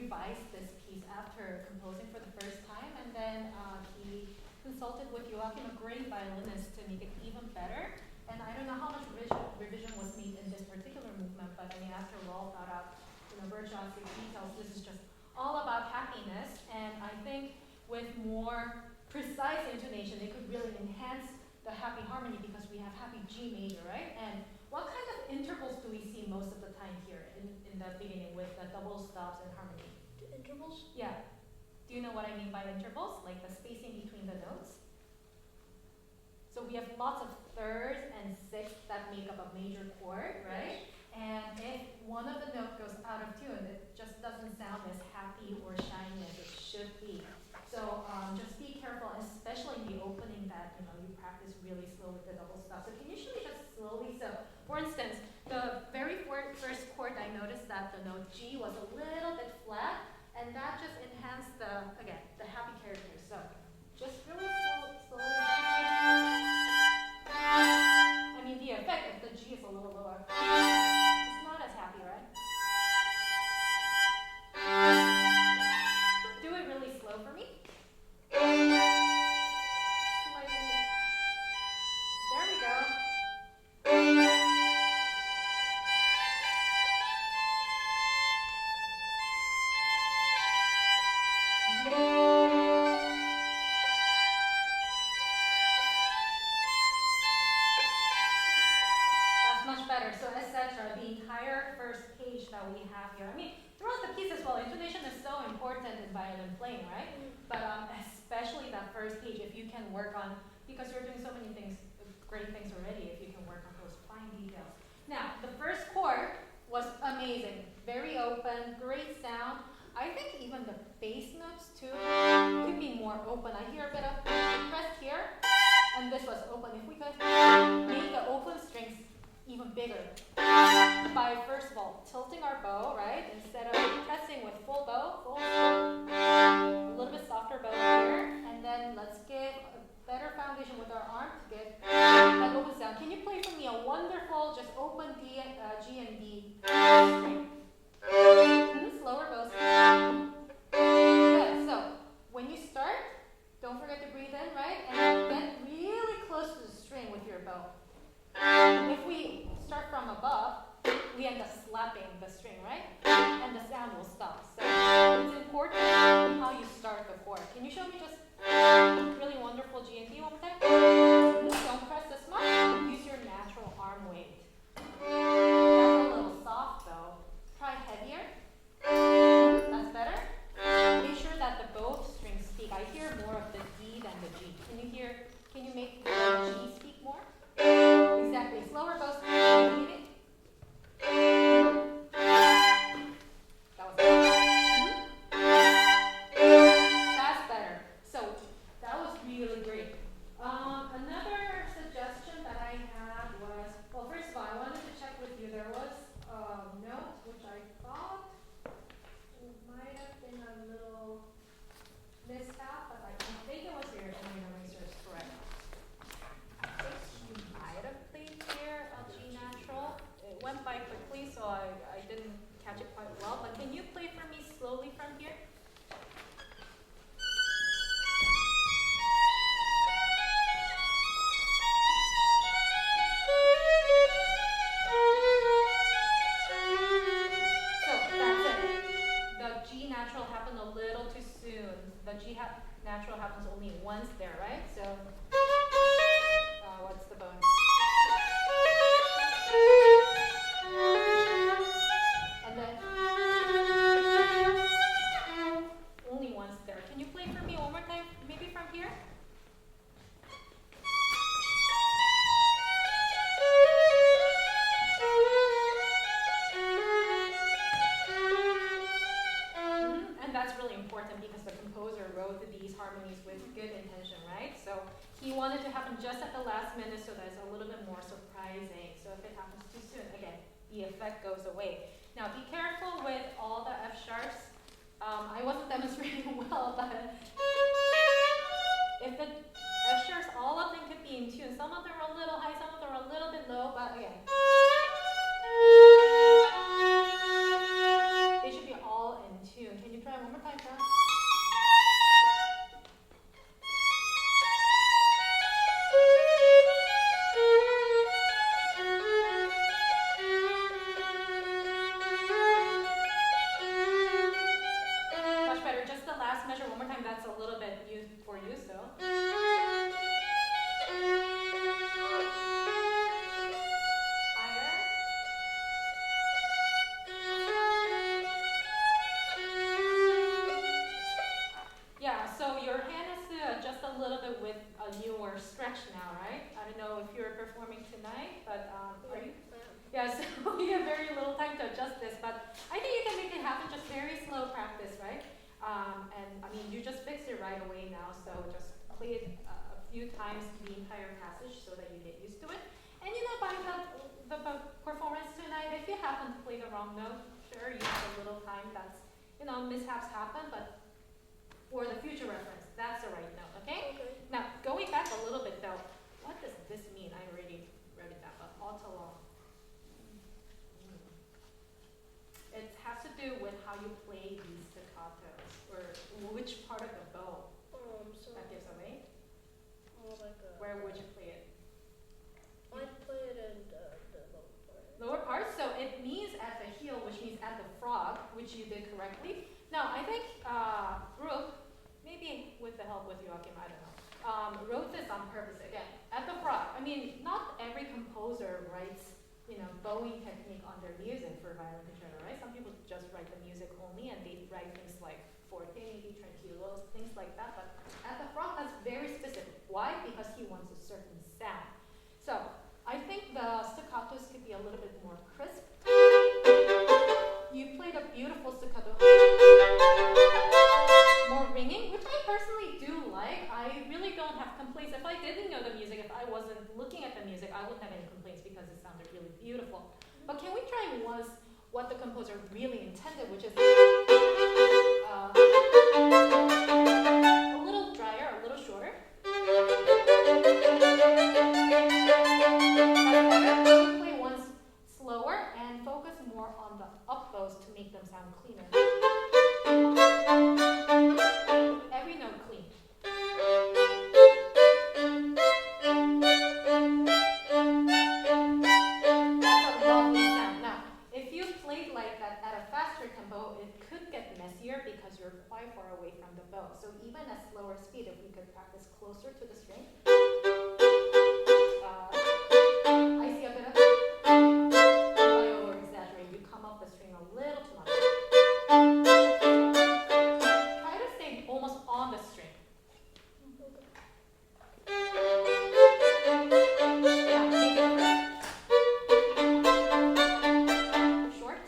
revised this piece after composing for the first time, and then he consulted with Joachim, a great violinist, to make it even better. And I don't know how much revision was made in this particular movement, but I mean, after Rolf thought out, Wieniawski details, this is just all about happiness. And I think with more precise intonation, it could really enhance the happy harmony because we have happy G major, right? And what kind of intervals do we see most of the time here in the beginning with the double stops and harmony? Intervals? Yeah. Do you know what I mean by intervals? Like the spacing between the notes? So we have lots of thirds and sixths that make up a major chord, right? And if one of the notes goes out of tune, it just doesn't sound as happy or shiny as it should be. So just be careful, especially in the opening that you practice really slow with the double stop. So can you show me just slowly? So for instance, the very first chord, I noticed that the note G was a little bit flat, and that just enhanced the happy character. So just really slowly. I mean, the effect if the G is a little lower, it's not as happy, right? Do it really slow for me. Slightly. There we go. That's much better. So etc. The entire first page that we have here. I mean, throughout the piece as well, intonation is so important in violin playing, right? But especially that first page, if you can work on, because you're doing so many things, great things already, if you can work on those fine details. Now, the first chord was amazing. Very open, great sound. I think even the bass notes too could be more open. I hear a bit of pressed here, and this was open. If we could make the open strings even bigger by, first of all, tilting our bow, right? Instead of pressing with full bow, a little bit softer bow here, and then let's give a better foundation with our arm to get that open sound. Can you play for me a wonderful, just open D, G and D string? Slower bows. Good. So when you start, don't forget to breathe in, right? And get really close to the string with your bow. If we start from above, we end up slapping the string, right? And the sound will stop. So it's important how you start the chord. Can you show me just really wonderful G and D one more time? Don't press this much. Use your natural arm weight. That's a little soft though. Try heavier. That's better. Make sure that the both strings speak. I hear more of the D than the G. Can you make the G speak more? Exactly. Slower bows. That was better. That's better. So that was really great. Another suggestion that I had was, well, first of all, I wanted to check with you. There was a note which I thought might have been a little mishap, but I think it was here if my memory serves correct. I think you might have played here a G natural. It went by quickly, so I didn't catch it quite well. But can you play for me slowly from here? So that's it. The G natural happened a little too soon. The G natural happens only once there, right? So what's the bone? And then only once there. Can you play for me one more time? Maybe from here? And that's really important because the composer wrote these harmonies with good intention, right? So he wanted to happen just at the last minute so that it's a little bit more surprising. So if it happens too soon, again, the effect goes away. Now be careful with all the F sharps. I wasn't demonstrating well, but if the F sharps, all of them could be in tune. Some of them are a little high, some of them are a little bit low, but again, they should be all in tune. Can you fresh now, right? I don't know if you're performing tonight, but are you? Yeah. Yeah, so you have very little time to adjust this, but I think you can make it happen, just very slow practice, right? And I mean, you just fixed it right away now, so just play it a few times the entire passage so that you get used to it. And you know, by the performance tonight, if you happen to play the wrong note, sure, you have a little time, that's, you know, mishaps happen, but for the future reference, that's the right note, okay? Okay. Now, going back a little bit though, what does this mean? I already read it down, but alto long. It has to do with how you play these staccatos, or which part of the bow So that gives away. like Where would you play it? I play it in the lower part. Lower part, so it means at the heel, which means at the frog, which you did correctly. Now, I think Bruch, maybe with the help with Joachim, I don't know, wrote this on purpose again. At the frog, I mean, not every composer writes, you know, bowing technique on their music for violin concerto, right? Some people just write the music only and they write things like forte, maybe tranquillos, things like that. But at the frog, that's very specific. Why? Because he wants a certain sound. So I think the staccatos could be a little bit more crisp. You played a beautiful staccato, more ringing, which I personally do like. I really don't have complaints. If I didn't know the music, if I wasn't looking at the music, I wouldn't have any complaints because it sounded really beautiful. But can we try once what the composer really intended, which is a little drier, a little shorter. Play once slower and focus more on the up bows to make them sound cleaner. Every note clean. That's a lovely sound. Now, if you played like that at a faster tempo, it could get messier because you're quite far away from the bow. So even at slower speed, if we could practice closer to the string, I see a bit of, if I over-exaggerate, you come off the string a little too much. Try to stay almost on the string. Yeah, make it short.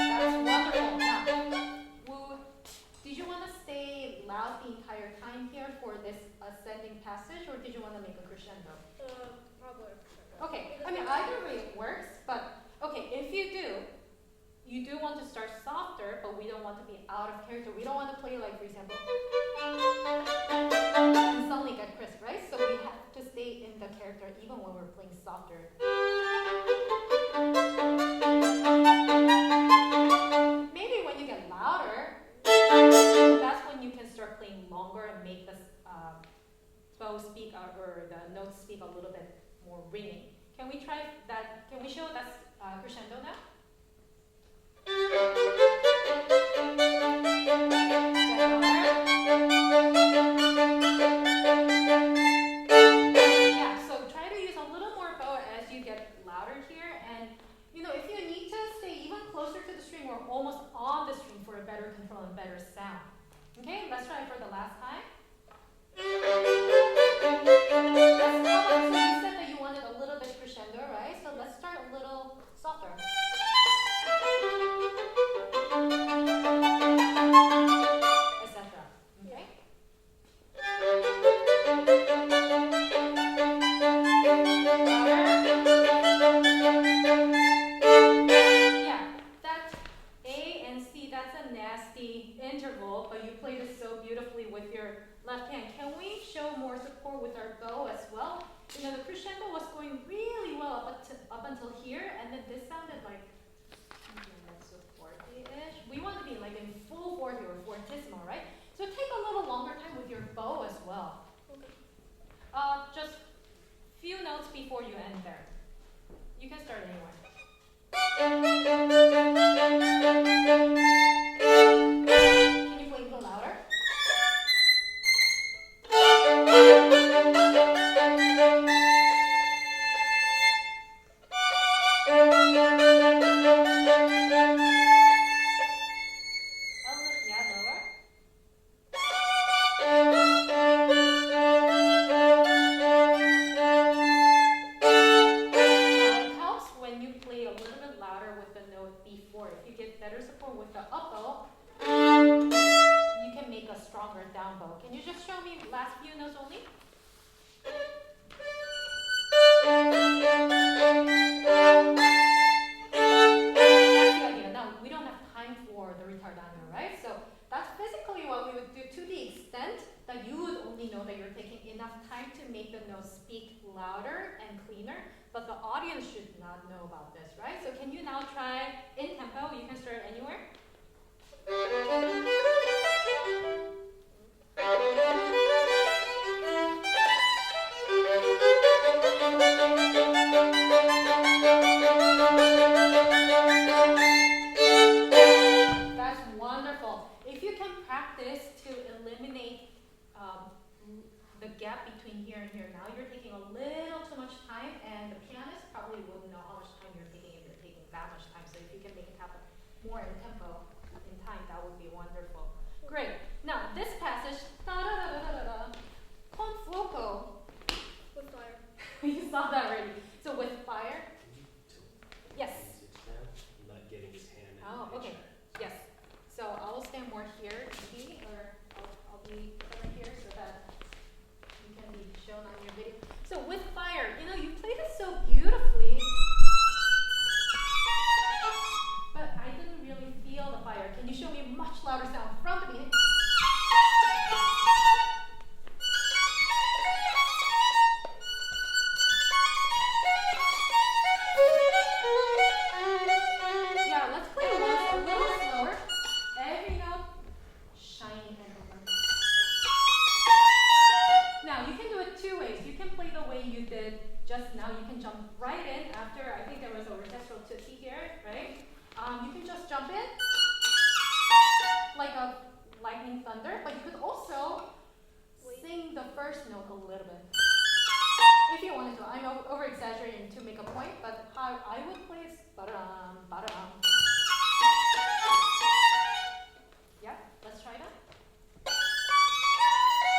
That's wonderful. Now, did you want to stay loud the entire time here for this ascending passage, or did you want to make a crescendo? Probably. Okay, I mean, either way it works, but okay, if you do want to start softer, but we don't want to be out of character. We don't want to play like, for example, and suddenly get crisp, right? So we have to stay in the character even when we're playing softer. Maybe when you get louder, that's when you can start playing longer and make the bow speak or the notes speak a little bit more ringing. Can we try that? Can we show that crescendo now? Yeah, so try to use a little more bow as you get louder here, and you know, if you need to stay even closer to the string or almost on the string for a better control and better sound. Okay, let's try for the last time. Let's so you said that you wanted a little bit crescendo, right? So let's start a little softer. Etc. Okay? Yeah, that's A and C, that's a nasty interval, but you played it so beautifully with your left hand. Can we show more support with our bow as well? You know, the crescendo was going really well up until here, and then this sounded like forte-ish. We want to be like in full forte or fortissimo, right? So take a little longer time with your bow as well. Just few notes before you end there. You can start anywhere. Can you play a little louder? Yeah, lower. not know about this, right? So can you now try in tempo? You can start anywhere. That's wonderful. If you can practice to eliminate the gap between here and here. Now you're taking a little too much time, and the pianist probably wouldn't know how much time you're taking if you're taking that much time. So if you can make it happen more in tempo, in time, that would be wonderful. Great. Now this passage, da da da da da da, con fuoco. With fire. You saw that already. So with fire. Yes. Not getting his hand in Oh, the okay. picture. Yes. So I will stand more here, maybe, or I'll be over here so that you can be shown on your video. So with fire, you know, you played it so beautifully, but I didn't really feel the fire. Can you show me a much louder sound from the beginning? Yeah, let's play the notes a little slower. Every note shiny and open. Now you can do it two ways. You can play the way you did just now. You can jump right in after, I think there was a orchestral tootsie here, right? You can just jump in like a lightning thunder, but you could also sing the first note a little bit. If you wanted to. I'm over exaggerating to make a point, but how I would play is ba-da-dum, ba-da-dum. Yeah, let's try that.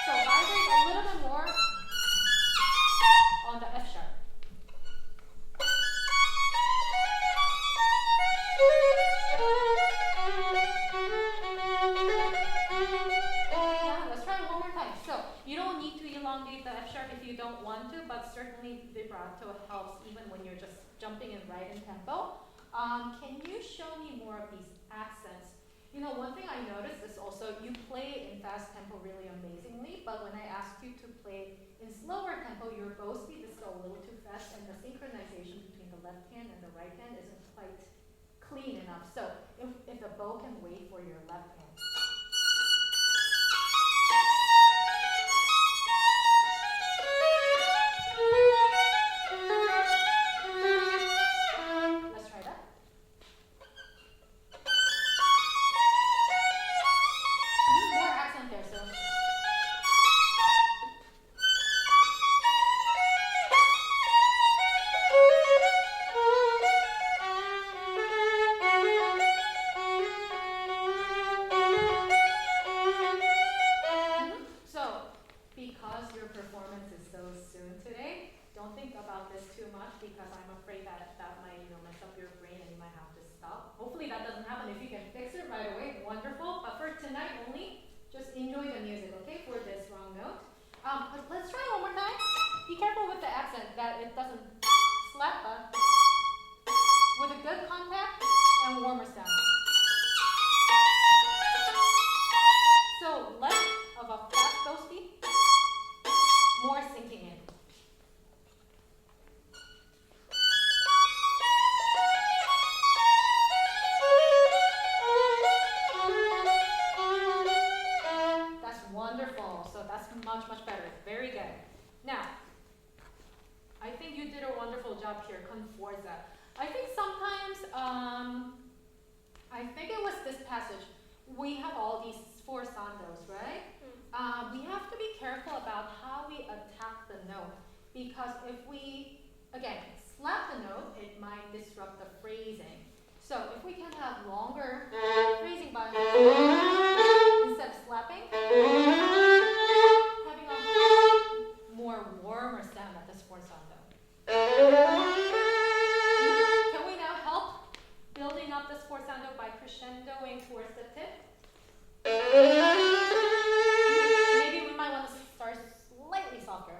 So vibrate a little bit more on the F sharp. Yeah, let's try it one more time. So you don't need to elongate the F sharp if you don't want to, but certainly vibrato helps even when you're just jumping in right in tempo. Can you show me more of these accents? You know, one thing I noticed is also you play in fast tempo really amazingly, but when I asked you to play in slower tempo, your bow speed is still a little too fast, and the synchronization between the left hand and the right hand isn't quite clean enough. So if the bow can wait for your left hand. Let's try that. More accent there, so. So, because your performance is so soon today, don't think about this too much because I'm afraid that might, mess up your brain and you might have to stop. Hopefully that doesn't happen. If you can fix it right away, wonderful. But for tonight only, just enjoy the music, okay, for this wrong note. But let's try one more time. Be careful with the accent that it doesn't slap us. With a good contact and warmer sound. So less of a fast bow speed, more sinking in. That's wonderful. So that's much, much better. Very good. Now, I think you did a wonderful job here, Concordia. I think sometimes, I think it was this passage. We have all these four sondos, right? We have to be careful about how we attack the note, because if we, again, slap the note, it might disrupt the phrasing. So if we can have longer phrasing by instead of slapping, having a more warmer sound at this fourth sondo. Can we now help building up this fourth sondo by crescendoing towards the tip? Maybe we might want to start slightly softer.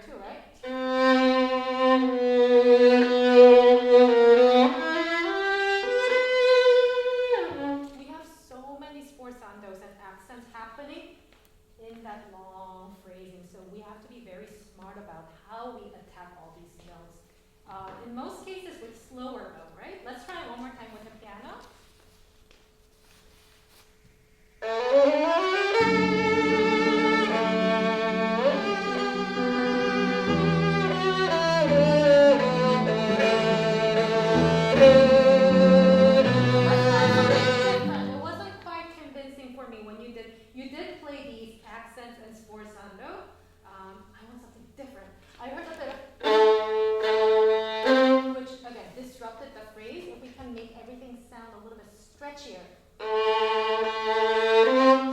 too, right? We have so many sforzandos and accents happening in that long phrasing, so we have to be very smart about how we attack all these notes. In most cases with slower though, right? Let's try it one more time with the piano. It wasn't quite convincing for me when you did play these accents and sforzando. I want something different. I heard a bit of which again disrupted the phrase. If we can make everything sound a little bit stretchier.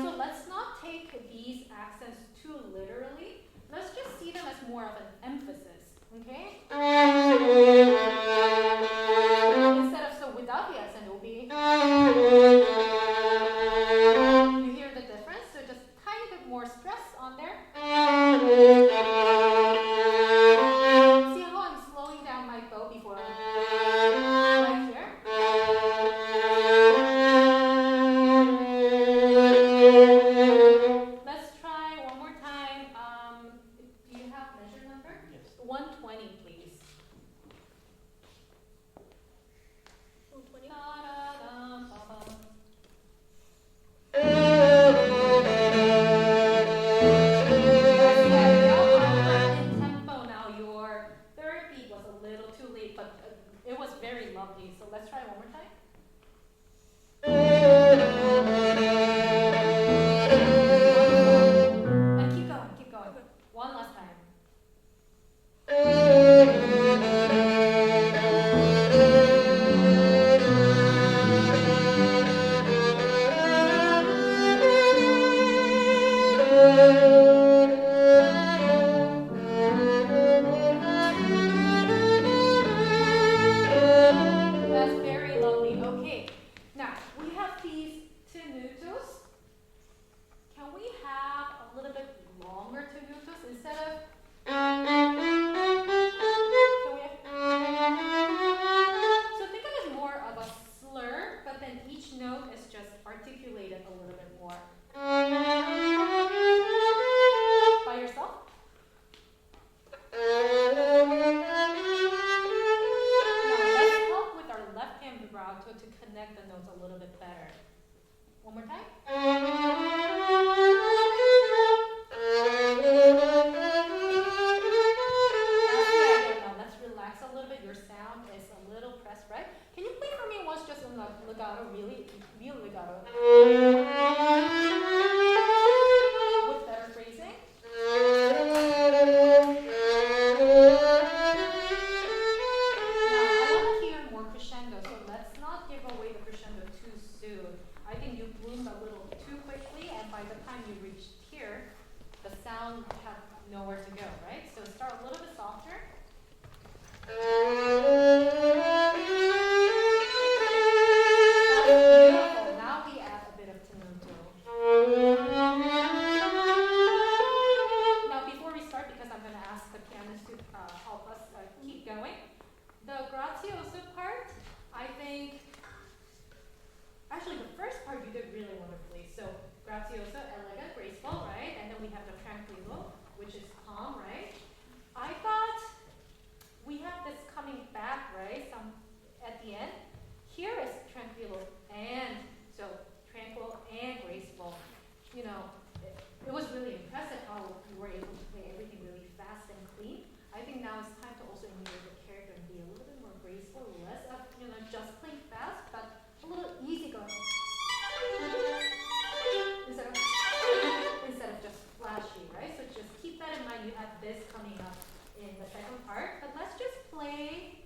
So let's not take these accents too literally. Let's just see them as more of an emphasis, okay? Instead of, so without the accent, it will be. You hear the difference? So just tiny bit more stress on there. See how I'm slowing down my bow before right here? Let's try one more time. Do you have measure number? Yes. 120, please. 120. Da-da-dum-ba-bum. In tempo now. Your third beat was a little too late, but it was very lovely. So let's try one more time. And keep going, keep going. One last time. That's very lovely. Okay. Now, we have these tenutos. Can we have a little bit longer tenutos instead of can we have, so think of it more of a slur, but then each note is just articulated a little bit more. By yourself? Now let's help with our left hand vibrato to connect the notes a little bit better. One more time. Now let's relax a little bit. Your sound is a little pressed, right? Can you play for me once just in the legato, really real legato? With better phrasing? Now, I want to hear more crescendo, so let's not give away the crescendo too soon. I think you bloomed a little too quickly, and by the time you reached here, the sound had nowhere to go, right? So start a little bit softer. That's beautiful. Now we add a bit of tenuto. Now, before we start, because I'm going to ask the pianist to help us keep going, the grazioso part, I think, actually the first part you did really wonderfully. So grazioso, elegant, graceful, right? And then we have the tranquillo, which is calm, right? I thought we have this coming back, right? Some at the end. Here is tranquillo and so tranquil and graceful. You know, it was really impressive how you were able to play everything really fast and clean. I think now it's time to also mirror the character and be a little bit more graceful, less of, just playing fast, but a little easygoing. Instead of just flashy, right? So just keep that in mind. You have this coming up in the second part, but let's just play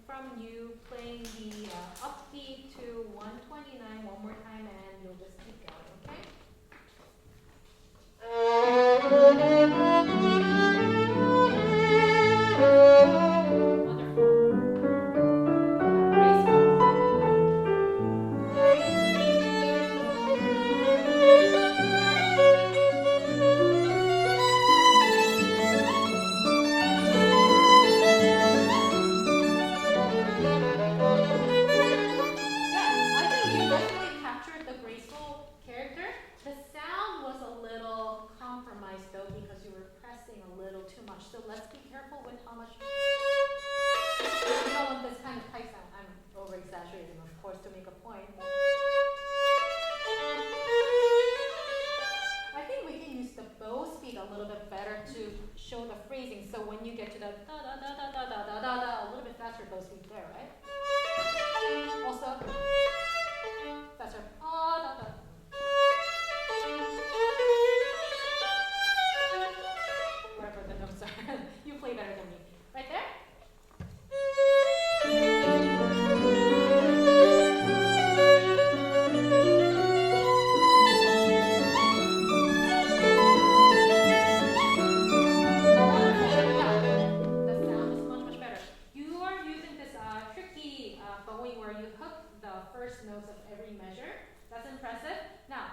from you playing the upbeat to 129 one more time, and you'll just keep going, okay? Wonderful. Graceful. So let's be careful with how much. You don't want this kind of pipe sound. I'm over exaggerating, of course, to make a point. I think we can use the bow speed a little bit better to show the phrasing. So when you get to the da da da da da da da da da, a little bit faster bow speed there, right? Also, faster. Ah da da. Wherever the notes are, you play better than me. Right there. Notes of every measure. That's impressive. Now,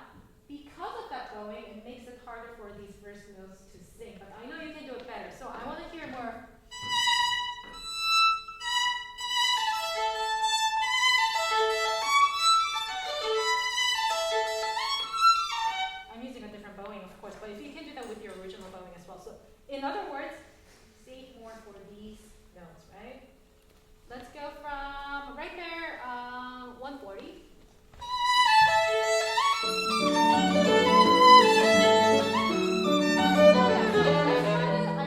because of that bowing, it makes it harder for these first notes to sing. But I know you can do it better. So I want to hear more. I'm using a different bowing, of course, but if you can do that with your original bowing as well. So, in other words, save more for these notes, right? Let's go from right there, 140.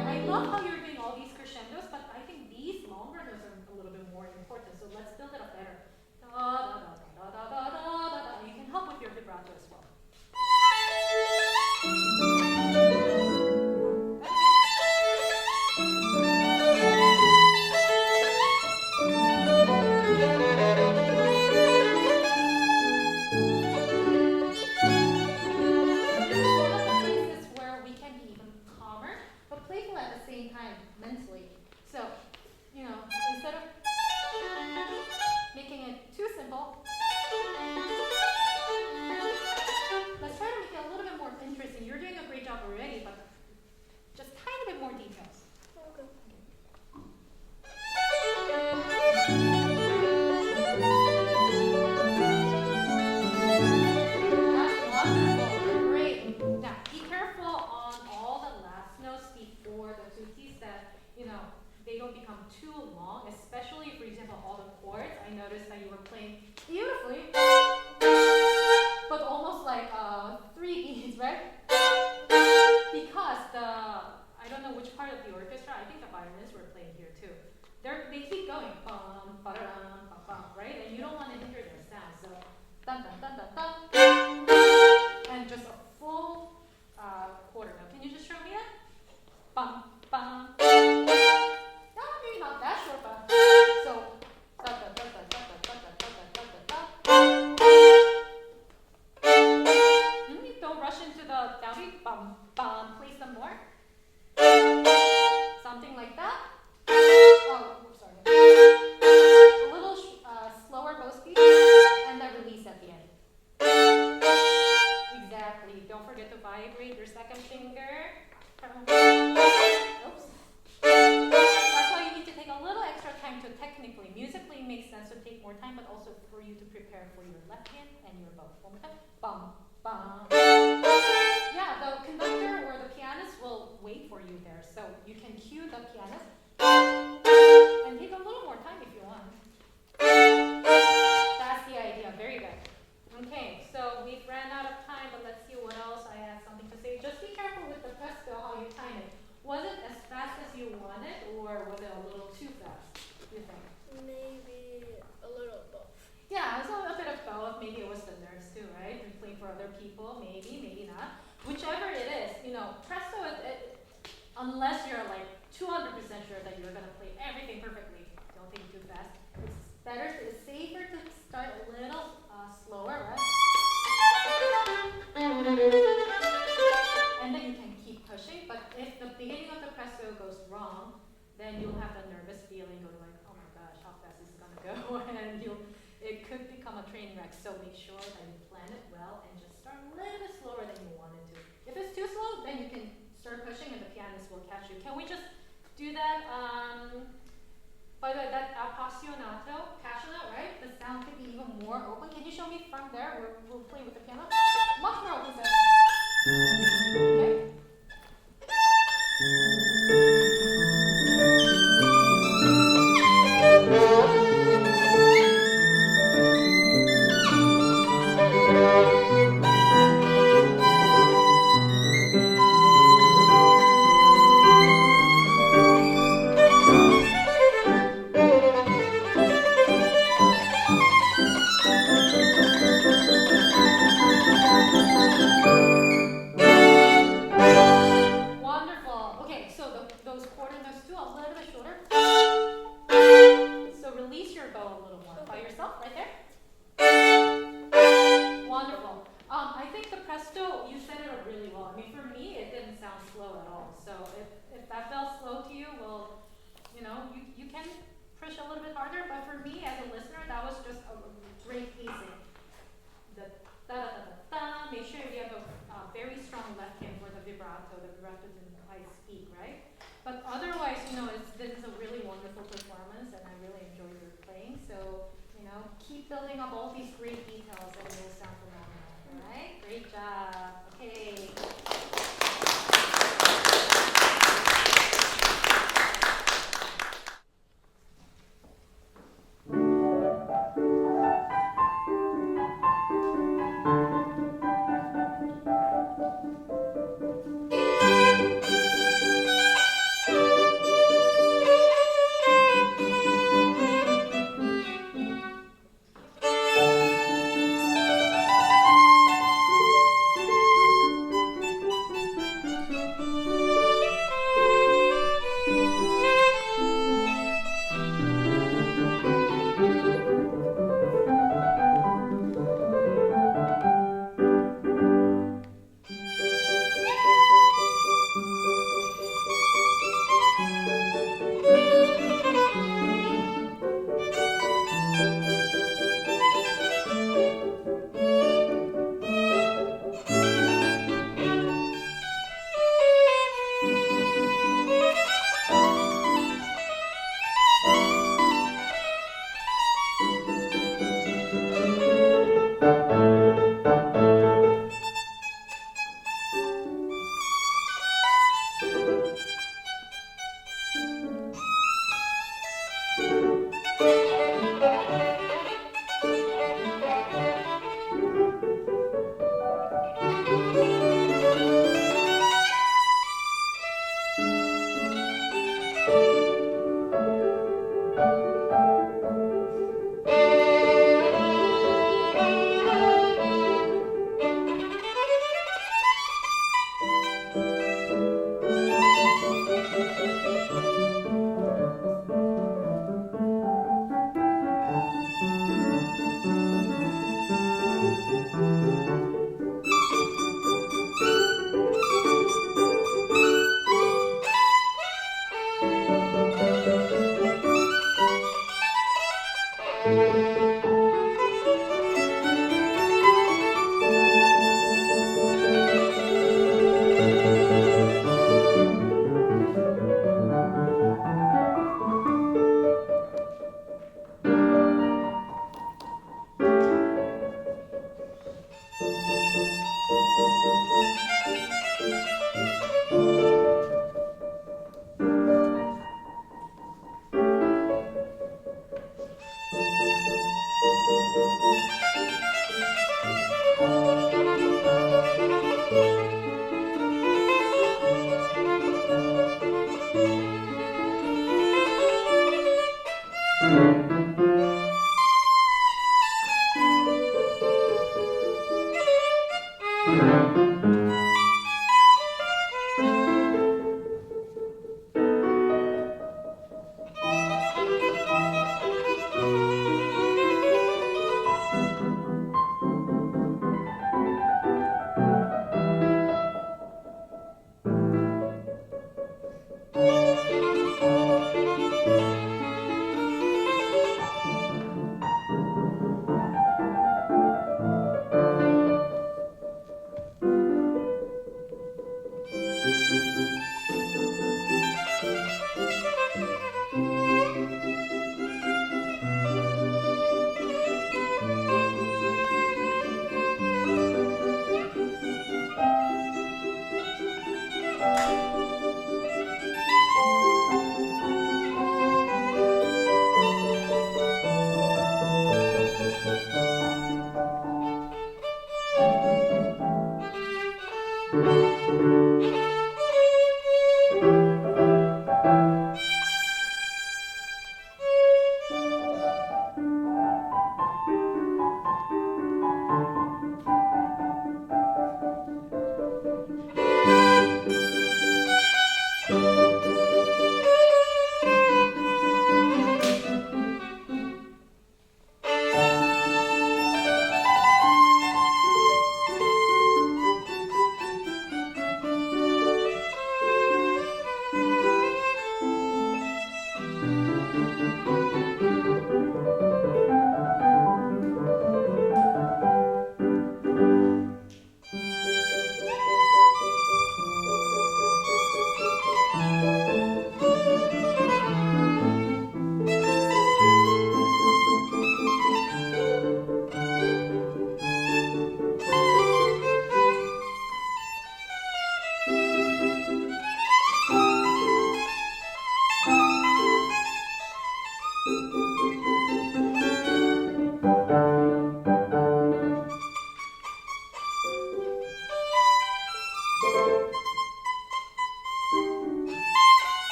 I love how you're doing all these crescendos, but I think these longer notes are a little bit more important. So let's build it up better. Da da da da da da da da da. You can help with your vibrato as well. Mentally. So, you know, instead of making it too simple, let's try to make it a little bit more interesting. You're doing a great job already, but just tiny bit more details. Okay. That's wonderful. Great. Now, be careful on all the last notes before the two keys that, you know, they don't become too long, especially, for example, all the chords. I noticed that you were playing beautifully, but almost like 3 beats, right? Because I don't know which part of the orchestra, I think the violinists were playing here too. They keep going, bum, ba-da-dum, ba-bum, right? And you don't want to hinder their sound, so dun dun dun dun dun, and just a full quarter note. Can you just show me that? Bum, bum. No, maybe not that short, but so da da da da da da da da da da da. Don't rush into the downbeat. Bum, bum. Place them more. Something like that. Oh, sorry. A little slower bow speed, and then release at the end. Exactly. Don't forget to vibrate your second finger. Oops. That's why you need to take a little extra time to technically, musically makes sense to take more time, but also for you to prepare for your left hand and your bow. One more time. Bum, bum. Yeah, the conductor or the pianist will wait for you there, so you can cue the pianist and take a little more time if you want. That's the idea. Very good. Okay, so we've ran out of time, but let's see what else. I have something to say. Just be careful with the presto, how you time it. Was it as fast as you wanted, or was it a little too fast, you think? Maybe a little both. Yeah, it's a bit of both. Maybe it was the nerves too, right? You're playing for other people, maybe, maybe not. Whichever it is, you know, presto, unless you're like 200% sure that you're going to play everything perfectly, don't think too fast. It's safer to start a little slower, right? And then you can keep pushing, but if the beginning of the presto goes wrong, then you'll have the nervous feeling of like, oh my gosh, how fast is it gonna go? And it could become a train wreck. So make sure that you plan it well and just start a little bit slower than you wanted to. If it's too slow, then you can start pushing and the pianist will catch you. Can we just do that? By the way, that appassionato, passionate, right? The sound could be even more open. Can you show me from there where we'll play with the piano? Much more open sound. Okay. your bow a little more. By yourself, right there. Wonderful. I think the presto, you set it up really well. I mean, for me, it didn't sound slow at all. So if that felt slow to you, well, you know, you can push a little bit harder. But for me, as a listener, that was just a great pacing. The da-da-da-da-da. Make sure you have a very strong left hand for the vibrato. The vibrato didn't quite speak, right? But otherwise, you know, this is a really wonderful performance, and I really enjoyed your playing. So, you know, keep building up all these great details, and it will sound phenomenal. All right? Great job. Okay.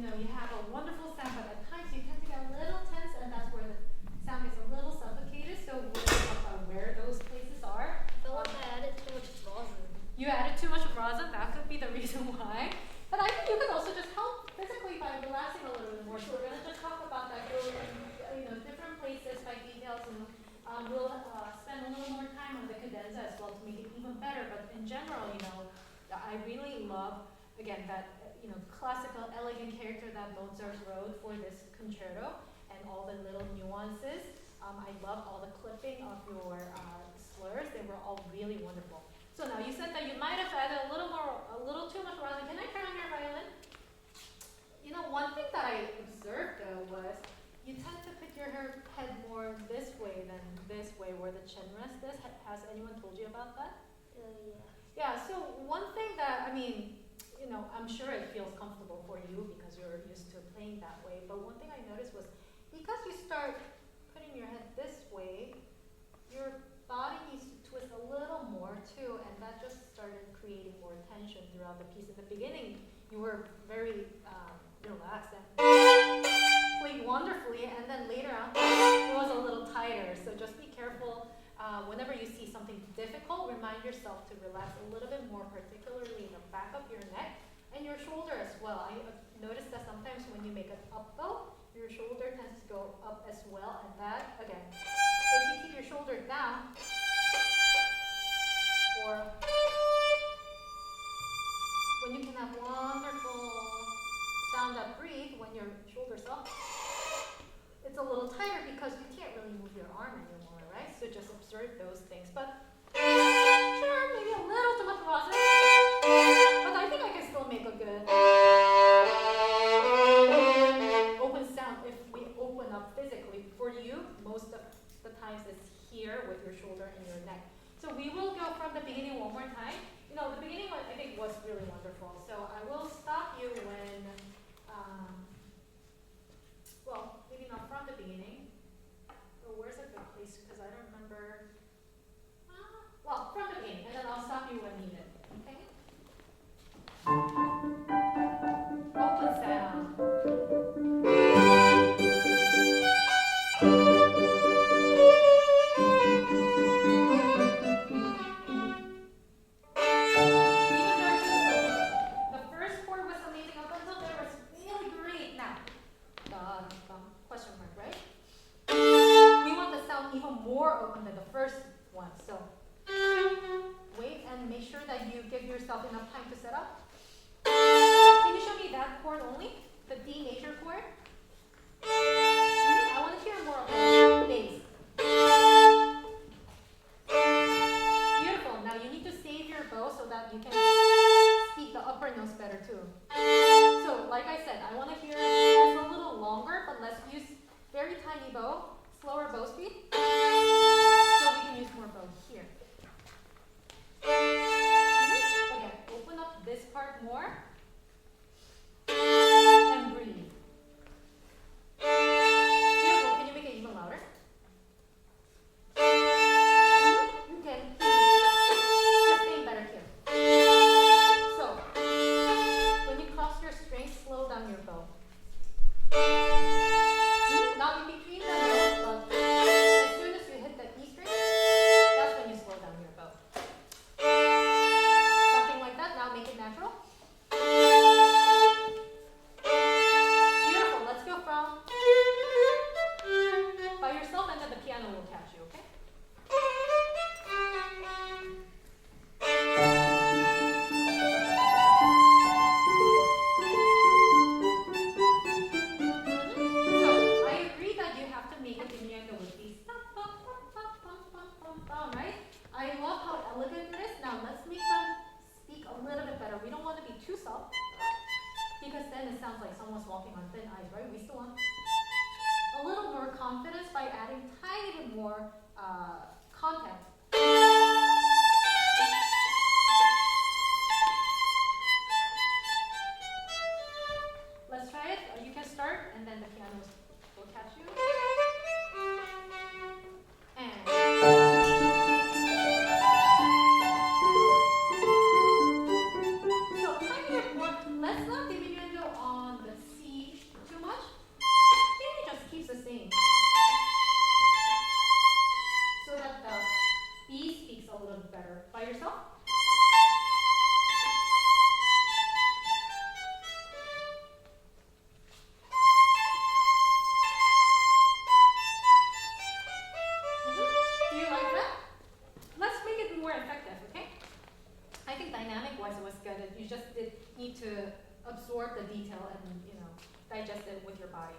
you have a wonderful sound, but at times you tend to get a little tense, and that's where the sound gets a little suffocated. So we're going to talk about where those places are. I feel like I added too much rosin. You added too much rosin, that could be the reason why. But I think you could also just help physically by relaxing a little bit more. So we're going to just talk about that, go different places by details, and we'll spend a little more time on the cadenza as well to make it even better. But in general, I really love, again, that classical, elegant character that Mozart wrote for this concerto, and all the little nuances. I love all the clipping of your slurs. They were all really wonderful. So now you said that you might have added a little too much rosin. Can I turn on your violin? One thing that I observed though was you tend to put your head more this way than this way, where the chin rest is. Has anyone told you about that? Yeah. Yeah. So one thing that I'm sure it feels comfortable for you because you're used to playing that way. But one thing I noticed was because you start putting your head this way, your body needs to twist a little more too, and that just started creating more tension throughout the piece. In the beginning, you were very relaxed and played wonderfully, and then later on, it was a little tighter. So just be careful. Whenever you see something difficult, remind yourself to relax a little bit more, particularly in the back of your neck and your shoulder as well. I noticed that sometimes when you make an up bow, your shoulder tends to go up as well, and that, again, if you keep your shoulder down, or when you can have wonderful sound that breathe when your shoulder's up, it's a little tighter because you can't really move your arm anymore, right? So just observe those things. But sure, maybe a little too much rosin, but I think I can still make a good open sound if we open up physically. For you, most of the times it's here with your shoulder and your neck. So we will go from the beginning one more time. The beginning one I think was really wonderful. So I will stop you when, maybe not from the beginning. But where's a good place? Because I don't remember. From the beginning, and then I'll stop you when needed. Okay? Open sound. The first chord was amazing up until there was really great. Now, question mark, right? We want the sound even more open than the first one. So wait and make sure that you give yourself enough time to set up. Can you show me that chord only? The D major chord? I want to hear more of the bass. Beautiful. Now you need to save your bow so that you can speak the upper notes better too. So like I said, I want to hear it a little longer, but let's use very tiny bow, slower bow speed, so we can use more bow here. Again, open up this part more and breathe. Beautiful. Can you make it even louder? You can sustain better here. So, when you cross your strings, slow down your bow. Not in between the notes, but as soon as you hit the E string, that's when you slow down your bow. Something like that. Now make it natural. Beautiful. Let's go from by yourself, and then the piano will catch you, okay? So I agree that you have to make a diminuendo with these, right? I love how elegant it is. Now let's make them speak a little bit better. We don't want to be too soft because then it sounds like someone's walking on thin ice, right? We still want a little more confidence by adding tiny bit more content. Let's try it. You can start, and then the piano will catch you. And so tiny bit more. Let's not diminuendo on the C detail and, digest it with your body.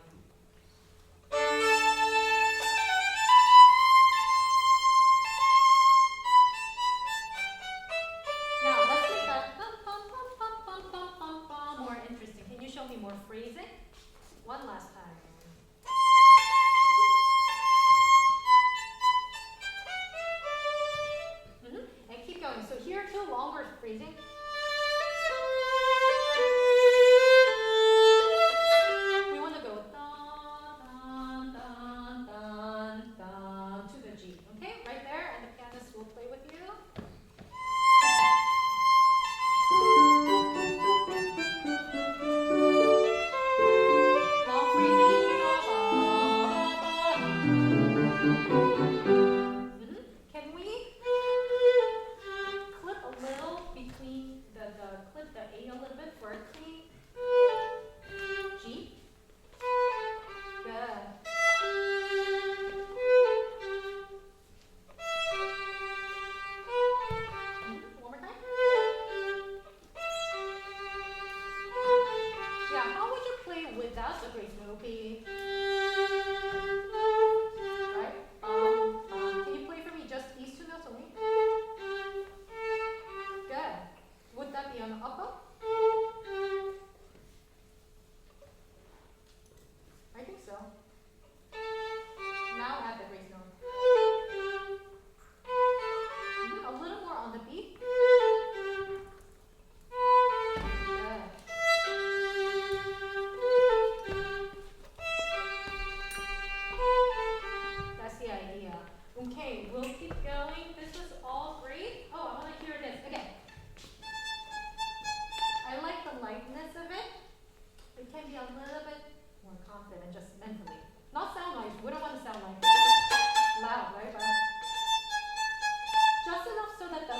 Now let's make that more interesting. Can you show me more phrasing? One last time. And keep going. So here are two longer phrasing. We want to go dun, dun, dun, dun, dun to the G. Okay, right there, and the pianist will play with you. Long phrasing. Can we clip a little between clip the A a little bit for a clean G? Good. One more time. Yeah, how would you play without the grace note? Okay. Right? Can you play for me just these two notes only? Good. Would that be on the up bow? I think so. Now add the grace note. A little more on the B. Good. That's the idea. Okay, we'll keep going. This is all great. Oh, I want to hear this. Okay. I like the lightness of it. It can be a little bit more confident, just mentally. Not sound like, we don't want to sound like loud, right? But just enough so that the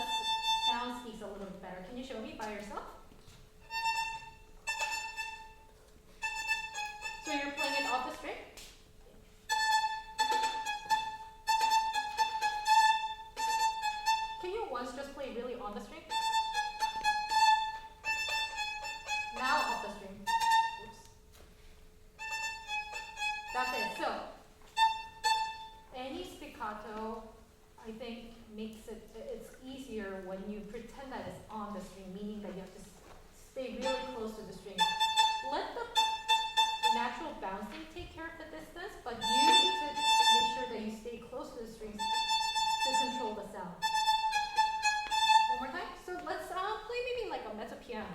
sound speaks a little bit better. Can you show me by yourself? So you're playing it off the string? Can you once just play really on the string? Now off the string. Oops. That's it. So any spiccato, I think, makes it's easier when you pretend that it's on the string, meaning that you have to stay really close to the string. Let the natural bouncing take care of the distance, but you need to make sure that you stay close to the strings to control the sound. One more time. So let's play maybe like a mezzo piano.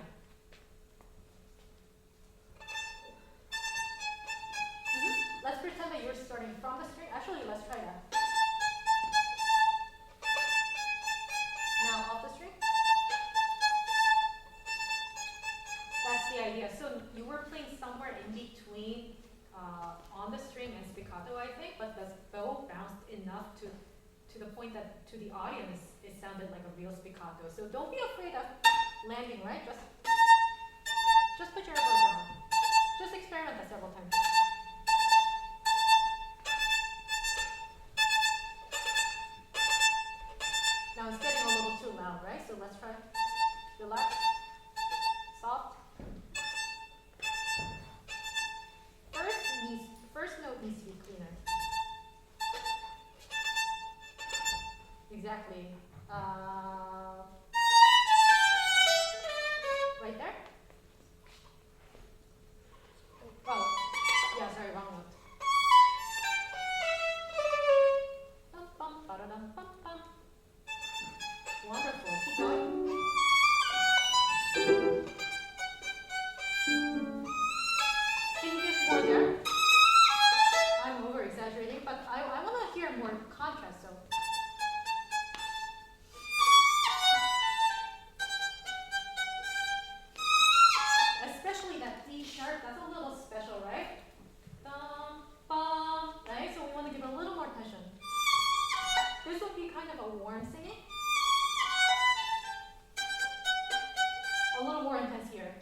Let's pretend that you're starting from the string. Actually, let's try that. Now off the string. That's the idea. So you were playing somewhere in between on the string and spiccato, I think, but the bow bounced enough to the point that to the audience it sounded like a real spiccato. So don't be afraid of landing, right? Just put your elbow down. Just experiment that several times. Now it's getting a little too loud, right? So let's try. Relax. Soft. First note needs to be cleaner. Exactly. Right there? Oh, yeah, sorry, wrong note. Bum, bum, ba-da-dum, bum, bum. Wonderful. Keep going. Can you get more there? I'm over exaggerating, but I want to hear more contrast. So. Especially that D sharp, that's a little special, right? Dum, bum, right? So we want to give a little more tension. This would be kind of a warm singing. A little more intense here.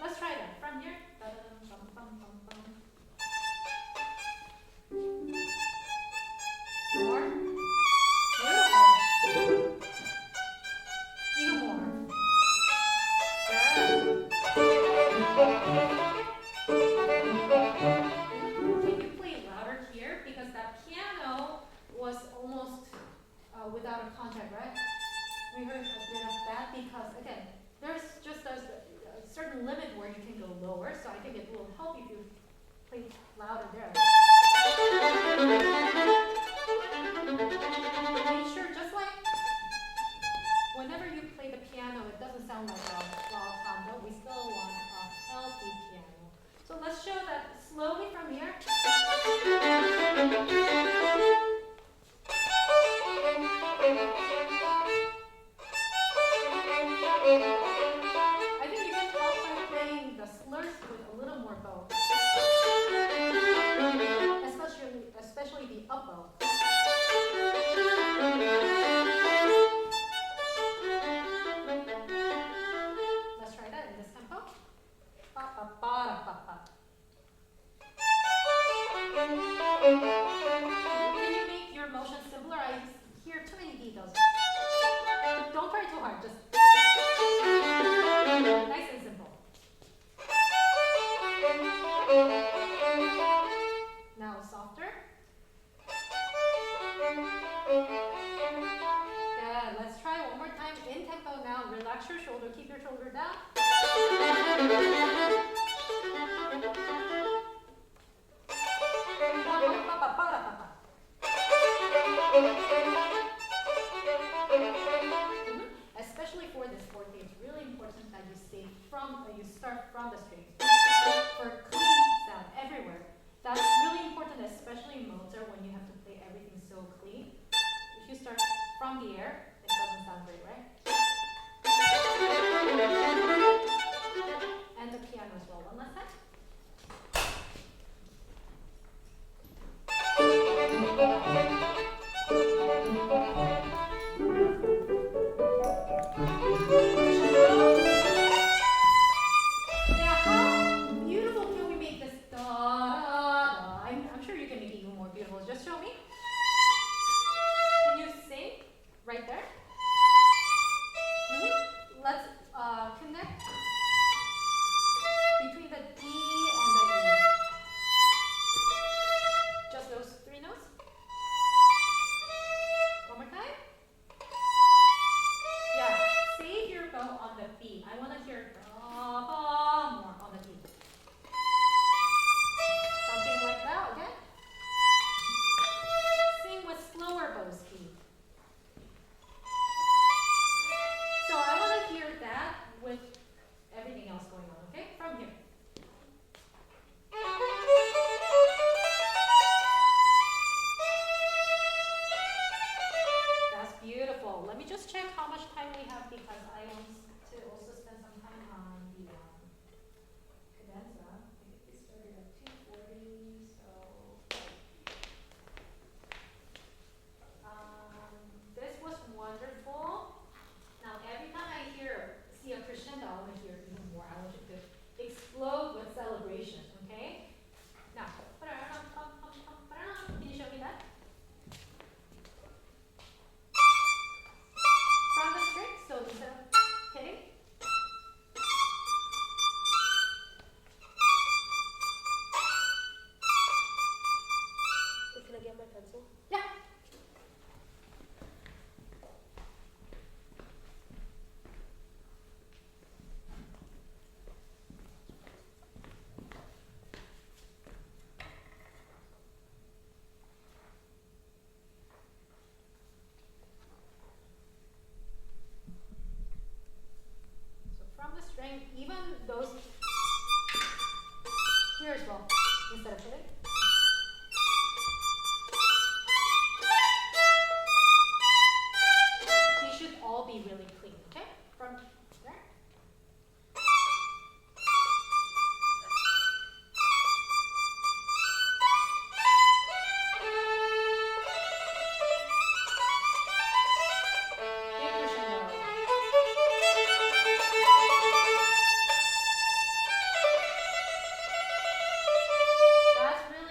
Let's try that. From here. certain limit where you can go lower, so I think it will help if you play louder there. Make sure, just like whenever you play the piano, it doesn't sound like a raw tom, but we still want a healthy piano. So let's show that slowly from here. I think you can help by playing the slurs with a little more bow. Especially the up bow. Let's try that in this tempo. Pa, pa, pa, pa, pa. Can you make your motion simpler? I hear too many details. Don't try too hard, just nice and simple. Now softer. Good. Let's try one more time in tempo now. Relax your shoulder, keep your shoulder down. Especially for this fourth beat, it's really important that you start from the strings for clean sound everywhere. That's really important, especially in Mozart when you have to play everything so clean. If you start from the air, it doesn't sound great, right? And the piano as well. One last time. Even those here as well, instead of hitting. These should all be really clean, okay? From there. That's really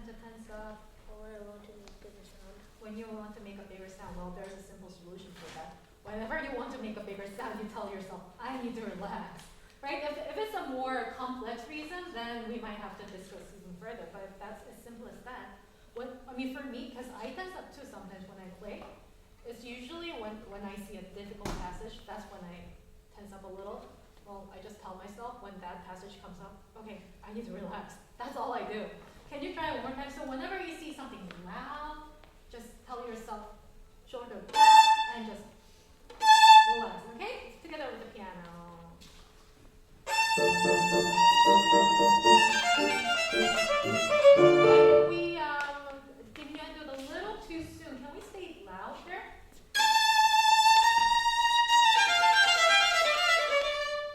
tend to tense up? Or I want to make bigger sound. When you want to make a bigger sound, well, there's a simple solution for that. Whenever you want to make a bigger sound, you tell yourself, I need to relax, right? If it's a more complex reason, then we might have to discuss even further, but if that's as simple as that, for me, because I tense up too sometimes when I play, it's usually when I see a difficult passage, that's when I tense up a little. Well, I just tell myself when that passage comes up, okay, I need to relax. That's all I do. Can you try it one more time? So whenever you see something loud, just tell yourself, shoulder and just relax, okay? Together with the piano. We diminuendo it a little too soon. Can we stay loud there?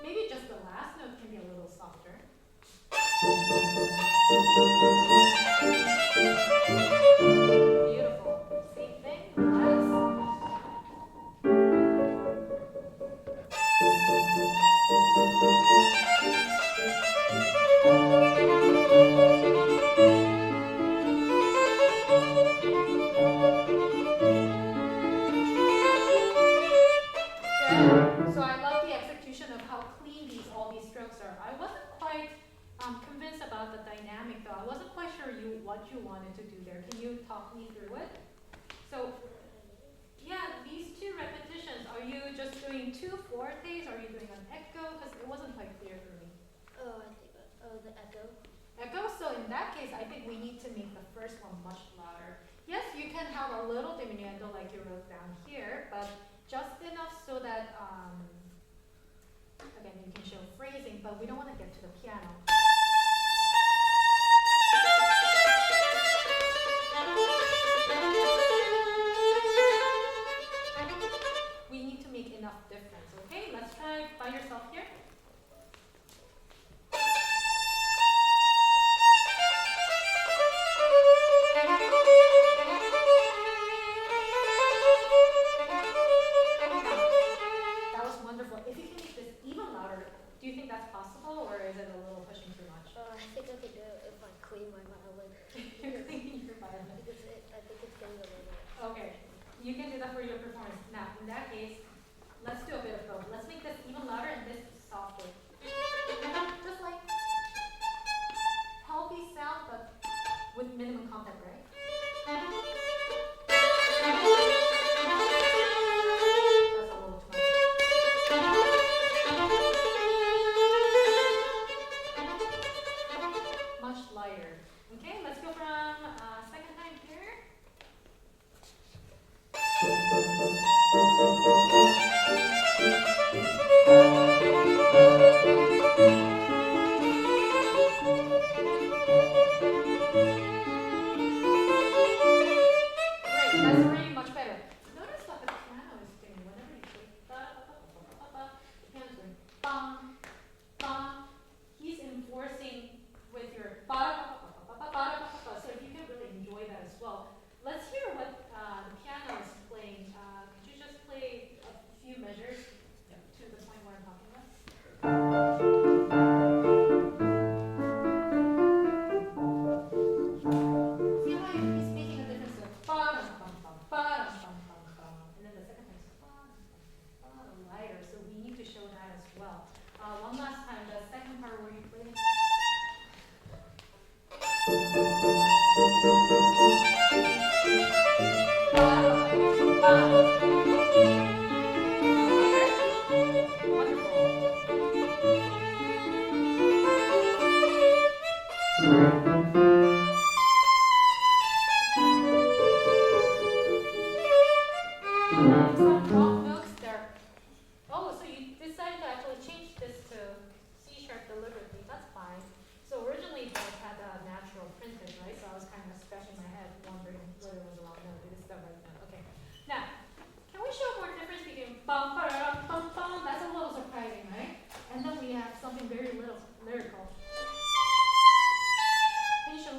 Maybe just the last note can be a little softer. Beautiful. Same thing. Relax. Good. So I love the execution of how clean all these strokes are. I wasn't quite convinced about the dynamic though. I wasn't quite sure what you wanted to do there. Can you talk me through it? So, yeah, these two repetitions, are you just doing two fortes? Are you doing an echo? Because it wasn't quite clear for me. Oh, I think, the echo. Echo, so in that case, I think we need to make the first one much louder. Yes, you can have a little diminuendo like you wrote down here, but just enough so that, again, you can show phrasing, but we don't want to get to the piano. We need to make enough difference, okay? Let's try by yourself here. That was wonderful. If you can make this even louder, do you think that's possible, or is it a little pushing too much? I think I could do it if I clean my violin. You're cleaning your violin. I think it's getting a little. Okay, you can do that for your performance. Now, in that case, let's do a bit of both. Let's make this even louder and this softer. Just like healthy sound, but with minimum contact, right? That's a little too much. Much lighter. Okay, let's go from second time here. Great, that's already much better. Notice what the piano is doing whenever you play. The piano's going bum, bum. He's enforcing with your so if you can really enjoy that as well. Let's hear what the piano is playing. Could you just play a few measures to the point where I'm talking about? See how he's making a difference of and then the second time is lighter, so we need to show that as well. One last time, the second part where you play. Some rock notes there. Oh, so you decided to actually change this to C sharp deliberately. That's fine. So originally it had a natural printed, right? So I was kind of scratching my head, wondering whether it was a wrong note. It is the right note. Okay. Now, can we show more difference between bum, bum, bum, bum? That's a little surprising, right? And then we have something very little lyrical. Can you show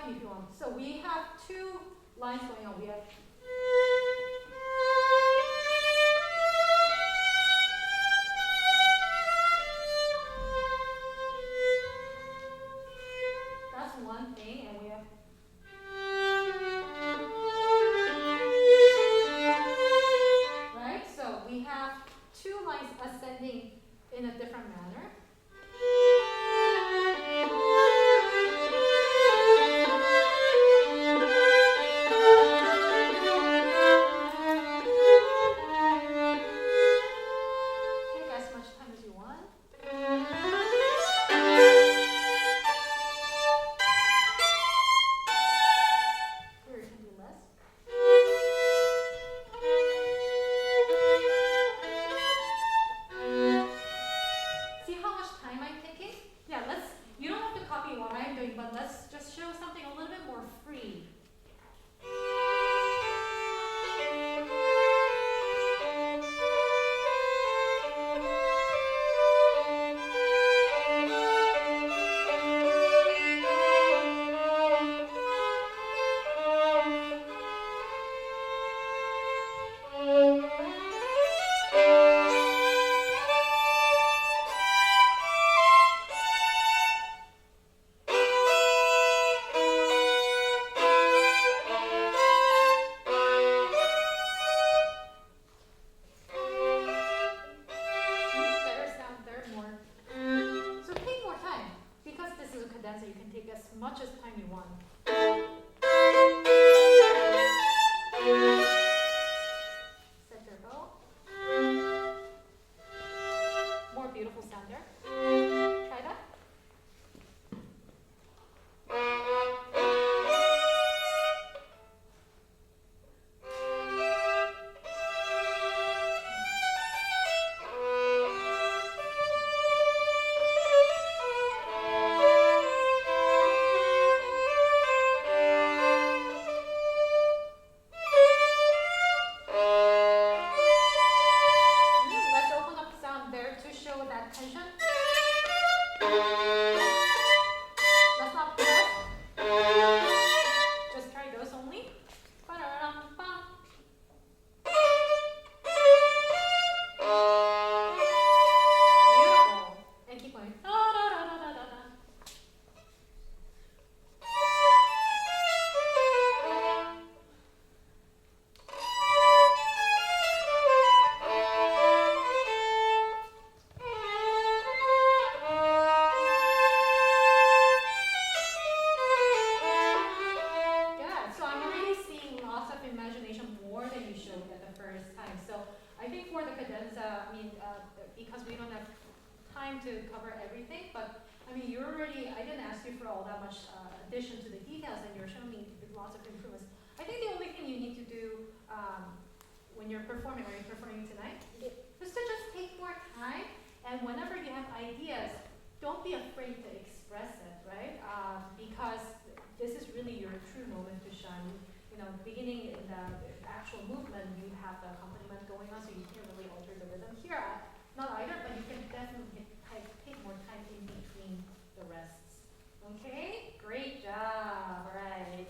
me if you want. So we have two lines going on. We have that's one thing, and we have right. So we have two lines ascending in a different manner. Take as much time as you want. Here, you can do less. See how much time I'm taking? Yeah, you don't have to copy what I'm doing, but let's just show something a little bit more free. Better sound there more. So take more time. Because this is a cadenza, you can take as much as time you want. Set your bow. More beautiful sound there. Try that. Let's open up the sound there to show that tension. Let's not press. Just try those only. Ba-da-dum-bum. Beautiful. And keep going. Da-da-da-da-da-da. Good. So I'm already seeing lots of imagination more than you showed at the first time. So I think for the cadenza, because we don't have time to cover everything, but I didn't ask you for all that much addition to the details, and you're showing me lots of improvements. I think the only thing you need to do when you're performing, tonight, Yeah. is to just take more time, and whenever you have ideas, don't be afraid to express it, right? Because this is really your true moment to shine. Beginning in the actual movement, you have the accompaniment going on, so you can't really alter the rhythm. Here, not either, but you can definitely take more time in between the rests. Okay? Great job. All right.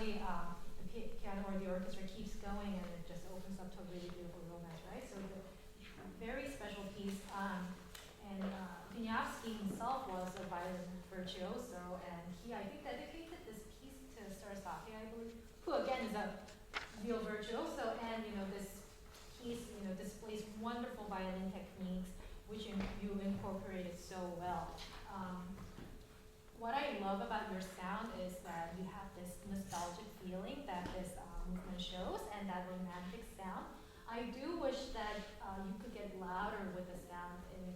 actually the piano or the orchestra keeps going and it just opens up to a really beautiful romance, right? So the very special piece. And Wieniawski himself was a violin virtuoso, and he, I think, dedicated this piece to Sarasate, I believe, who again is a real virtuoso. And this piece, displays wonderful violin techniques, which you incorporated so well. What I love about your sound is that you have this nostalgic feeling that this movement shows, and that romantic sound. I do wish that you could get louder with the sound in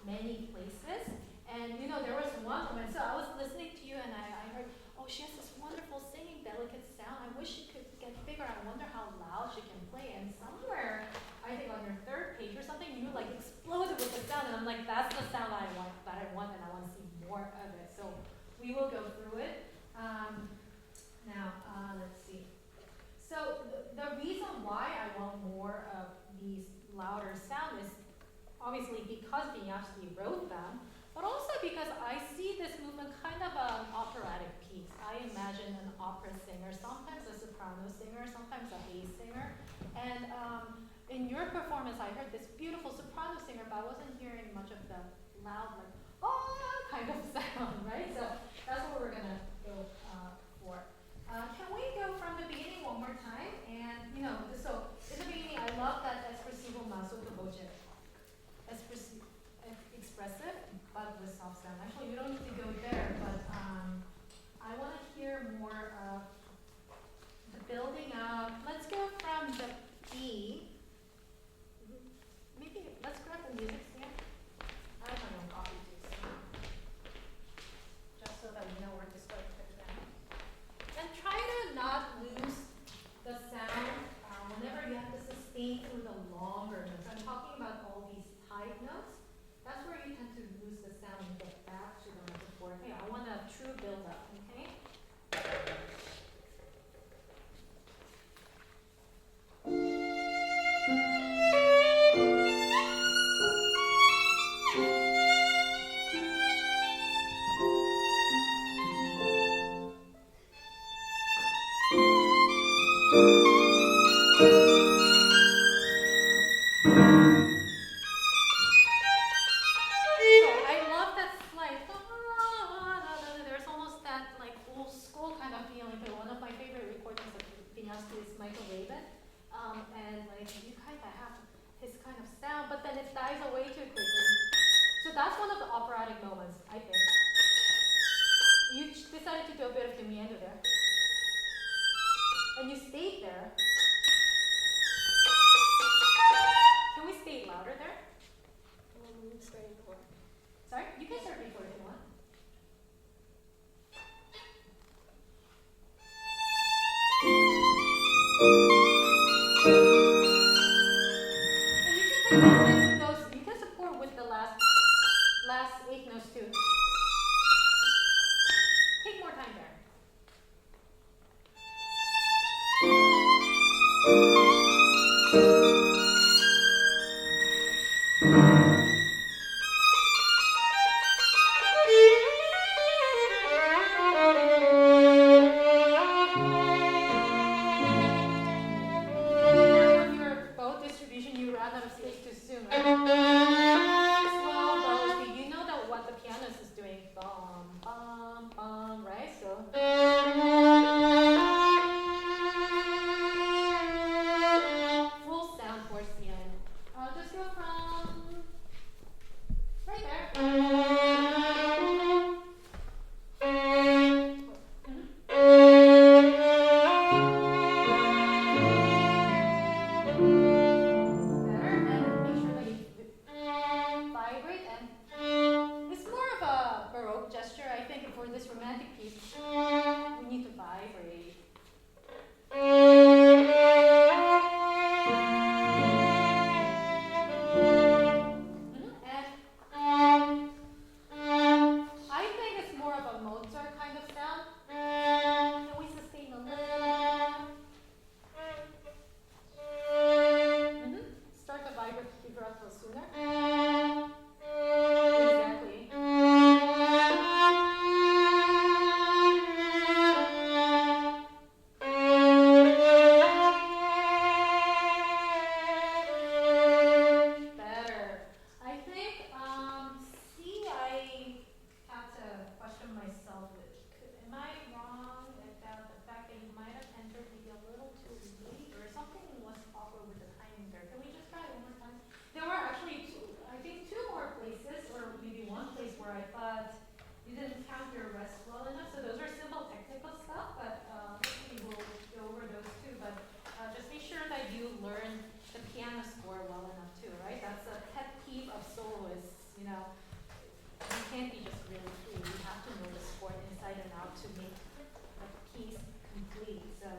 many places. And there was one moment, so I was listening to you and I heard, oh, she has this wonderful singing, delicate sound. I wish she could get bigger. I wonder how loud she can play. And somewhere, I think on your third page or something, you like exploded with the sound. And I'm like, that's the sound I want, and I want to see more of it. So we will go through it. Now, let's see. So the reason why I want more of these louder sound is obviously because Wieniawski wrote them, but also because I see this movement kind of an operatic piece. I imagine an opera singer, sometimes a soprano singer, sometimes a bass singer. And in your performance, I heard this beautiful soprano singer, but I wasn't hearing much of the loud, like, oh, kind of sound, right? So that's what we're gonna go for. Can we go from the beginning one more time? And, so in the beginning, I love that espressivo ma sotto voce. Expressive, but with soft sound. Actually, we don't need to go there, but I want to hear more of the building up. Let's go from the B. Maybe let's grab the music stand. I have my own copy too, so just so that we know where to start again. And try to not lose the sound whenever you have to sustain through the longer notes. I'm talking about all these tight notes. That's where you tend to lose the sound and get back to the metaphor. Okay, I want a true build-up, okay? you didn't count your rest well enough. So those are simple technical stuff, but hopefully we'll go over those too. But just make sure that you learn the piano score well enough too, right? That's a pet peeve of soloists, you know. You can't be just really free. You have to know the score inside and out to make the piece complete. So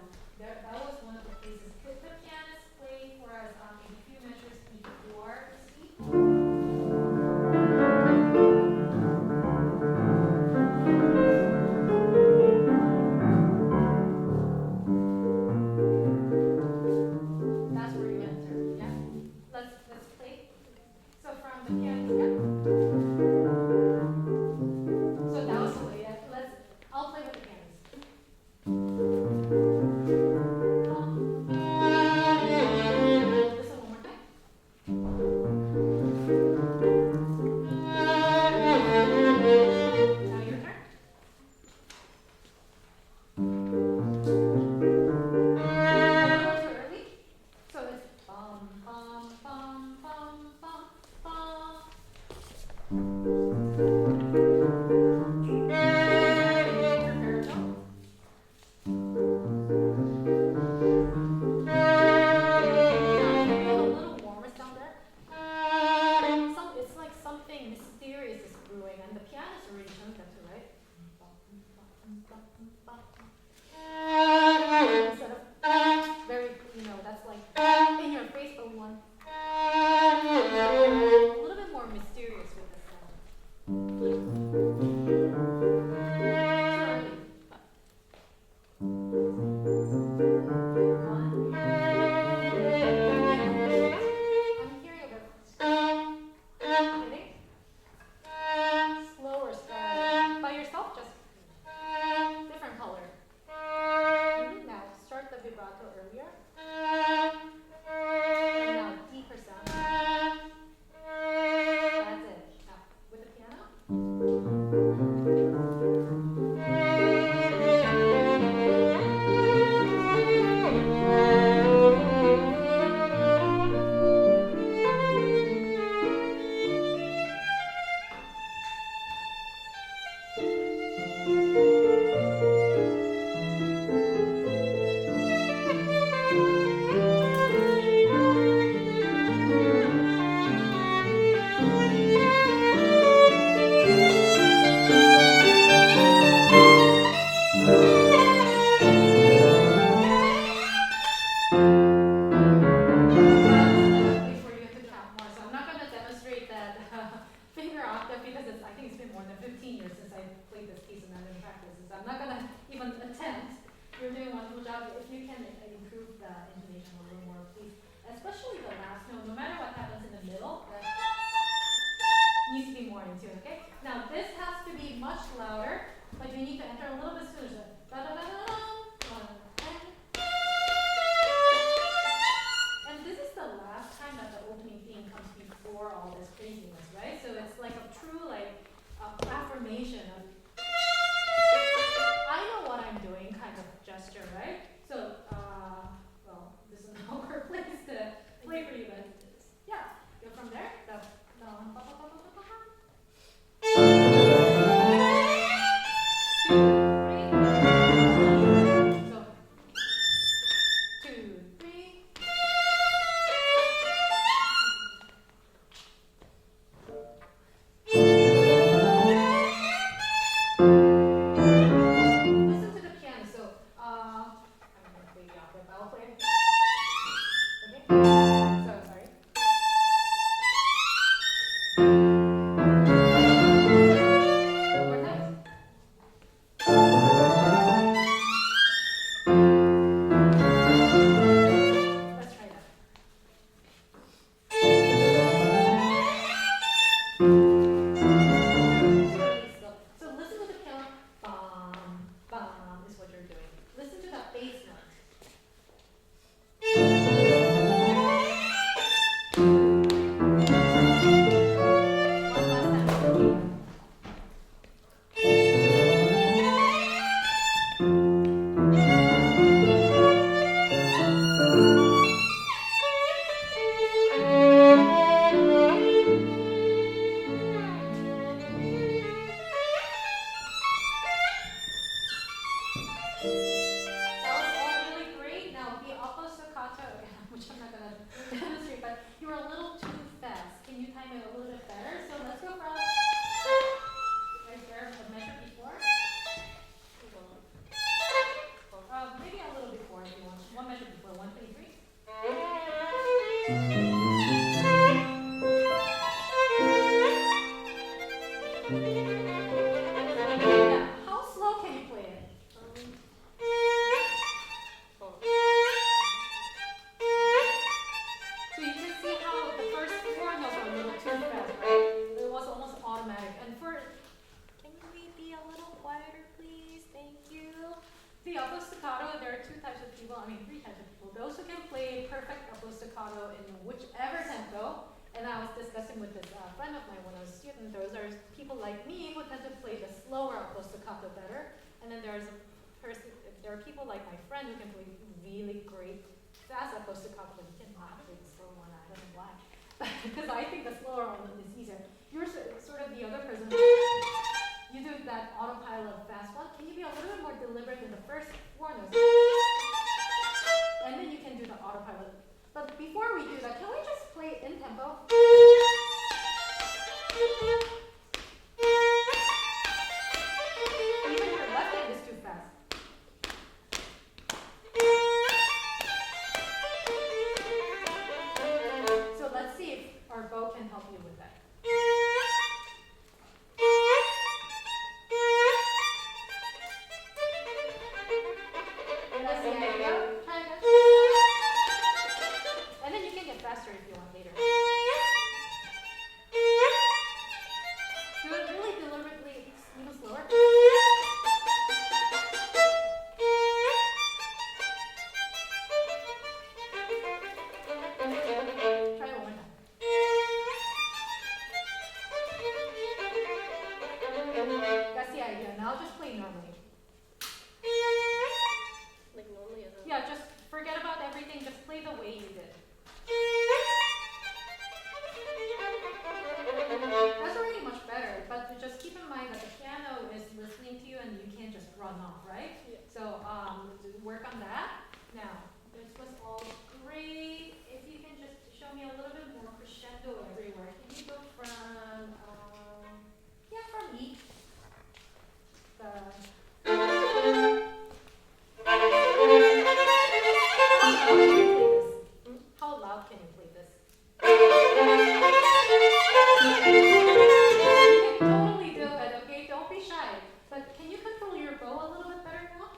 that was one of the pieces. Could the pianist play for us maybe a few measures before the speed? That's where you enter. Yeah. Let's play. So from the pianist, yeah. So that was the way. I'll play with the pianist. Listen one more time. Now your turn. A little too early. So it's bum bum bum bum bum bum. Concerto. A little warmer sound there. It's like something mysterious is brewing, and the pianist already knows that too, right? Instead of very, that's like in your face, but we want a little bit more mysterious with the sound. I'm hearing a bit. Hitting? Slower start. By yourself, just different color. Now start the vibrato earlier. And now deeper sound. That's it. Now with the piano. Before you get to count more, so I'm not going to demonstrate that finger octave because I think it's been more than 15 years since I played this piece and I'm in practice. So I'm not going to even attempt. You're doing a wonderful job. If you can improve the intonation a little more, please. Especially the last note, no matter what happens in the middle, that needs to be more in tune, okay? Now this has to be much louder, but you need to enter a little bit sooner. So, and this is the last time that the opening theme comes before all this craziness, right? So it's like a true affirmation of I know what I'm doing kind of gesture, right? So well, this is an awkward place to play for you, but yeah, go from there. Yeah, how slow can you play it? So you can see how the first four notes are a little too fast, right? It was almost automatic. And can we be a little quieter, please? Thank you. The upper staccato, there are three types of people. Those who can play perfect upper staccato in whichever tempo. And I was discussing with this friend of mine when I was a student, those are people like me who tend to play the slower upper staccato better. And then there are people like my friend who can play really great fast upper staccato, but he cannot play the slower one. I don't know why. Because I think the slower one is easier. You're sort of the other person. You do that autopilot fast one. Can you be a little bit more deliberate in the first four notes? And then you can do the autopilot. But before we do that, can we just play in tempo? Even your left hand is too fast. So let's see if our bow can help you with that. Let's see, there you go. Try again. And then you can get faster if you want later. Do it really deliberately, even slower. Try it one more time. That's the idea. Now just play normally. Like normally as a... Yeah, just forget about everything. Just play the way you did. That's already much better, but just keep in mind that the piano is listening to you and you can't just run off, right? Yeah. So work on that. Now, this was all great. If you can just show me a little bit more crescendo everywhere. Can you go from, from E. How loud can you play this? You can totally do it, okay? Don't be shy. But can you control your bow a little bit better now?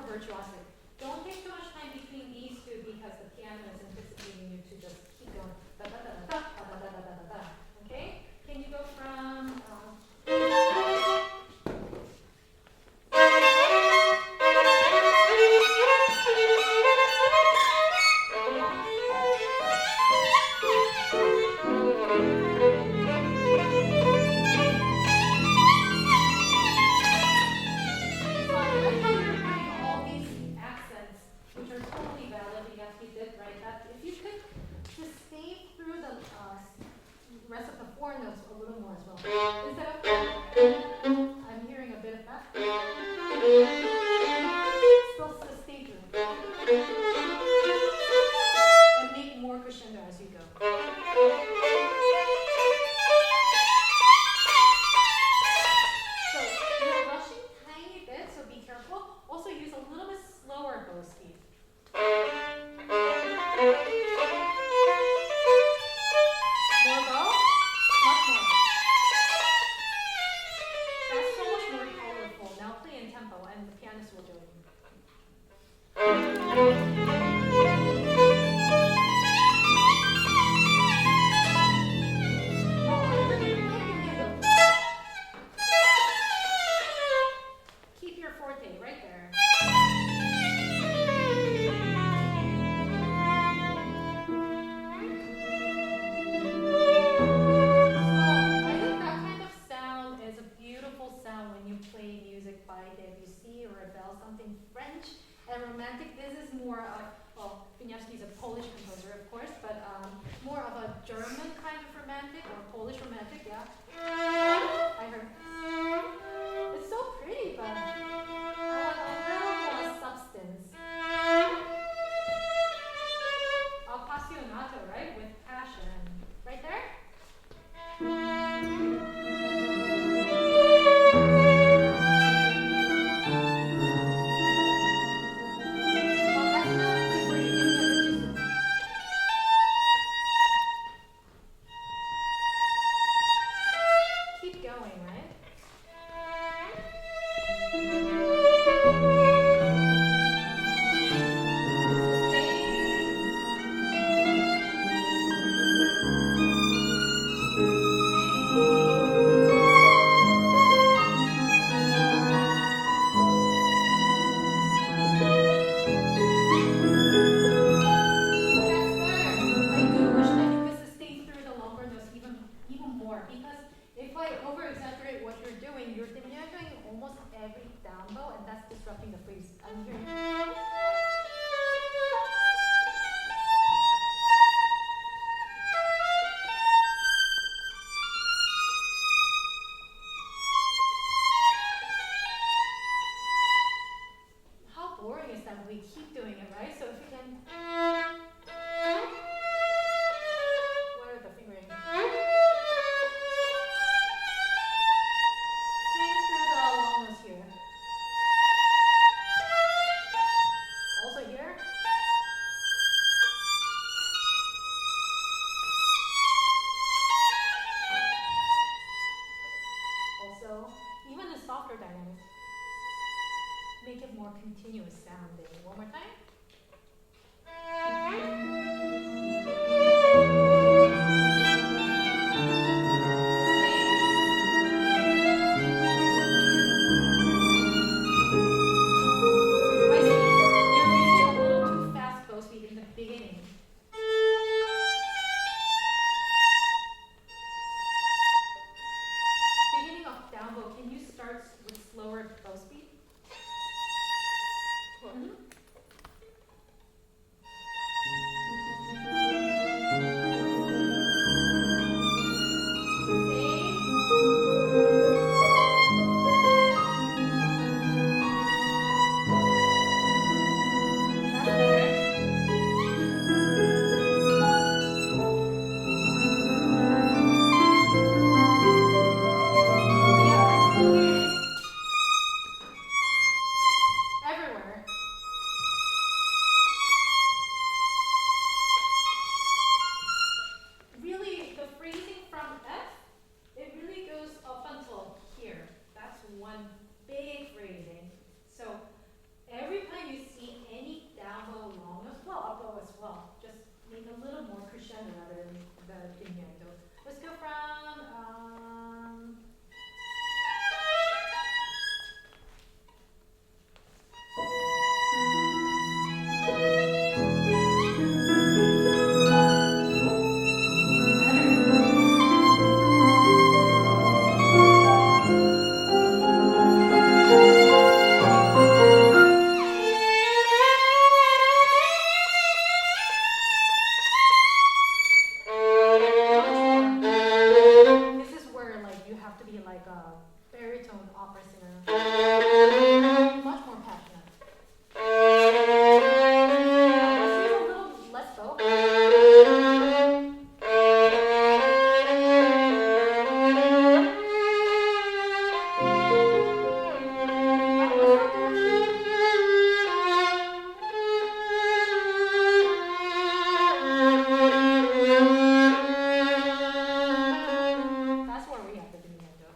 Virtuosic. Don't take too much time between these two because the piano is anticipating you to just keep going. Da, da, da, da, da, da, da, da, da, da. Okay? Can you go from rest of the four notes a little more as well. Instead of, I'm hearing a bit of that. Still stay through. And make more crescendo as you go. So you're rushing a tiny bit, so be careful. Also use a little bit slower bow speed. More bow. Much more. That's so much more colorful. Now play in tempo and the pianist will join you. Keep your forte right there. Something French and romantic. This is more of, well, Wieniawski is a Polish composer, of course, but more of a German kind of romantic or Polish romantic, yeah. I heard. It's so pretty, but I want a little more substance. Appassionato, right? With passion. Right there? more continuous sounding. One more time. I see. You're using a little too fast bow speed in the beginning. Beginning of down bow, can you start with slower bow speed? Mm-hmm. That's better. Yeah, I'm still hearing everywhere. Really, the phrasing from F, it really goes up until here. That's one big phrasing. So every time you see any down bow long as well, up bow as well, just make a little more crescendo rather than the diminuendo. Let's go from this is where like you have to be like a baritone opera singer. Much more passionate. Yeah, let's use a little less bow. That's where we have the diminuendo.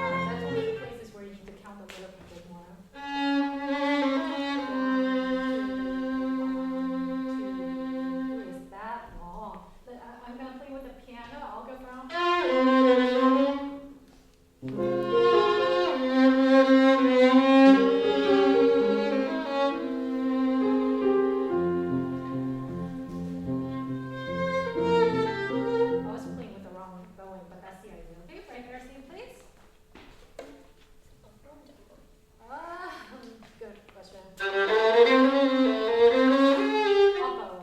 That's one of the places where you need to count a little bit more. Who is that long? I'm gonna play with the piano. I'll go from. I was playing with the wrong bowing, but that's the idea. Okay, right there, same place. Good question. Up bow.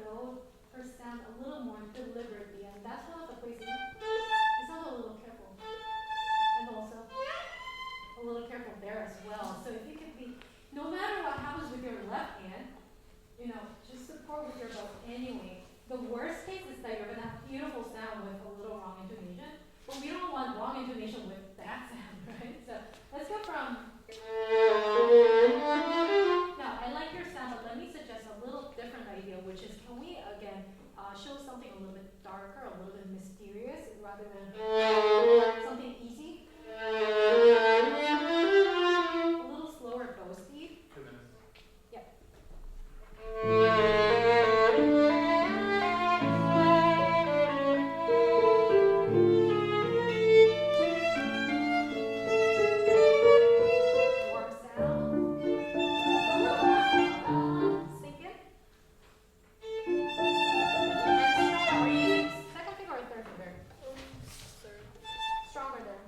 go her sound a little more deliberately, and that's one of the places. It sounds a little careful, and also a little careful there as well. So if you can be, no matter what happens with your left hand, just support with your bow anyway. The worst case is that you're gonna have beautiful sound with a little wrong intonation, but we don't want wrong intonation with that sound, right? So let's go from. Now I like your sound, but let me suggest a little different idea, which is can we again show something a little bit darker, a little bit mysterious, rather than something easy. A little slower bow speed. 2 minutes. Yep. Warm sound. Sink in. And are you using second finger or third finger? Third. Stronger there.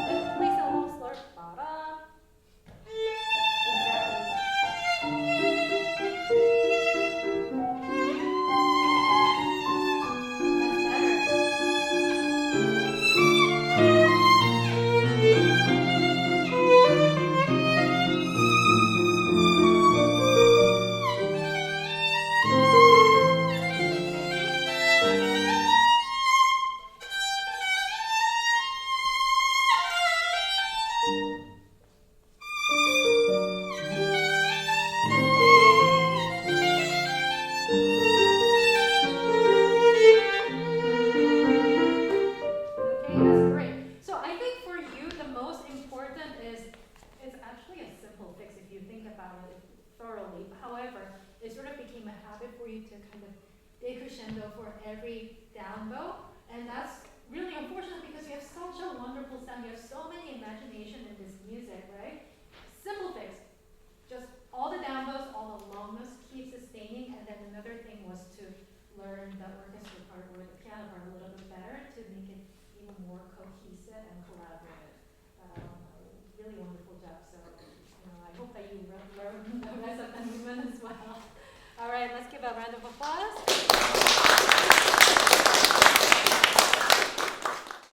And place a little slower. Ba-da. Okay, that's great. So I think for you, the most important is, it's actually a simple fix if you think about it thoroughly. However, it sort of became a habit for you to kind of decrescendo for every down bow. And that's really unfortunate because you have such a wonderful sound. You have so many imagination in this music, right? Simple fix. Just all the down bows, all the long notes, keep sustaining. And then another thing was to learn the orchestra part or the piano part a little bit better to make it even more cohesive and collaborative. Really wonderful job. So, I hope that you learn the rest of the movement as well. All right, let's give a round of applause.